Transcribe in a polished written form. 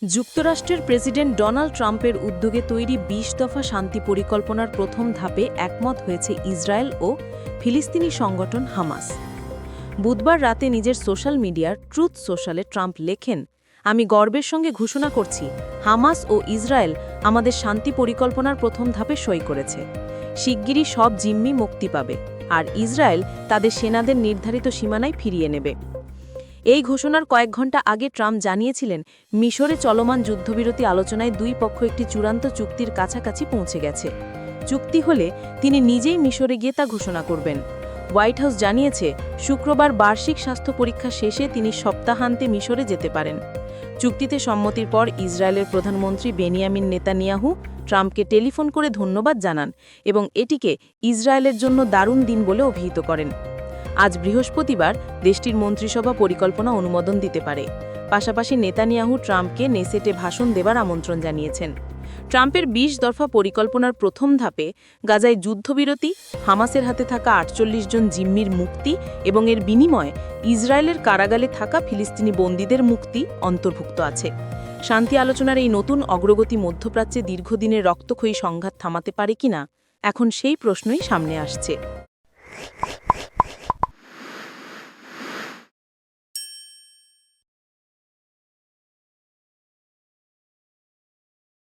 যুক্তরাষ্ট্রের president Donald ট্রাম্পের উদ্যোগে তৈরি ২০ দফা শান্তি পরিকল্পনার প্রথম ধাপে একমত হয়েছে ইসরায়েল ও ফিলিস্তিনি সংগঠন হামাস। বুধবার রাতে নিজের সোশ্যাল মিডিয়ার ট্রুথ সোশ্যালে ট্রাম্প লেখেন, আমি গর্বের সঙ্গে ঘোষণা করছি, হামাস ও ইসরায়েল আমাদের শান্তি পরিকল্পনার প্রথম ধাপে সই করেছে। শিগগিরই সব জিম্মি মুক্তি পাবে, আর ইসরায়েল তাদের সেনাদের নির্ধারিত সীমানায় ফিরিয়ে নেবে। এই ঘোষণার কয়েক ঘণ্টা আগে ট্রাম্প জানিয়েছিলেন, মিশরে চলমান যুদ্ধবিরতি আলোচনায় দুই পক্ষ একটি চূড়ান্ত চুক্তির কাছাকাছি পৌঁছে গেছে। চুক্তি হলে তিনি নিজেই মিশরে গিয়ে তা ঘোষণা করবেন। হোয়াইট হাউস জানিয়েছে, শুক্রবার বার্ষিক স্বাস্থ্য পরীক্ষা শেষে তিনি সপ্তাহান্তে মিশরে যেতে পারেন। চুক্তিতে সম্মতির পর ইসরায়েলের প্রধানমন্ত্রী বেনিয়ামিন নেতানিয়াহু ট্রাম্পকে টেলিফোন করে ধন্যবাদ জানান এবং এটিকে ইসরায়েলের জন্য দারুণ দিন বলে অভিহিত করেন। আজ বৃহস্পতিবার দেশটির মন্ত্রিসভা পরিকল্পনা অনুমোদন দিতে পারে। পাশাপাশি নেতানিয়াহু ট্রাম্পকে নেসেটে ভাষণ দেবার আমন্ত্রণ জানিয়েছেন। ট্রাম্পের ২০ দফা পরিকল্পনার প্রথম ধাপে গাজায় যুদ্ধবিরতি, হামাসের হাতে থাকা ৪৮ জন জিম্মির মুক্তি এবং এর বিনিময়ে ইসরায়েলের কারাগারে থাকা ফিলিস্তিনি বন্দীদের মুক্তি অন্তর্ভুক্ত আছে। শান্তি আলোচনার এই নতুন অগ্রগতি মধ্যপ্রাচ্যে দীর্ঘদিনের রক্তক্ষয়ী সংঘাত থামাতে পারে কিনা, এখন সেই প্রশ্নই সামনে আসছে।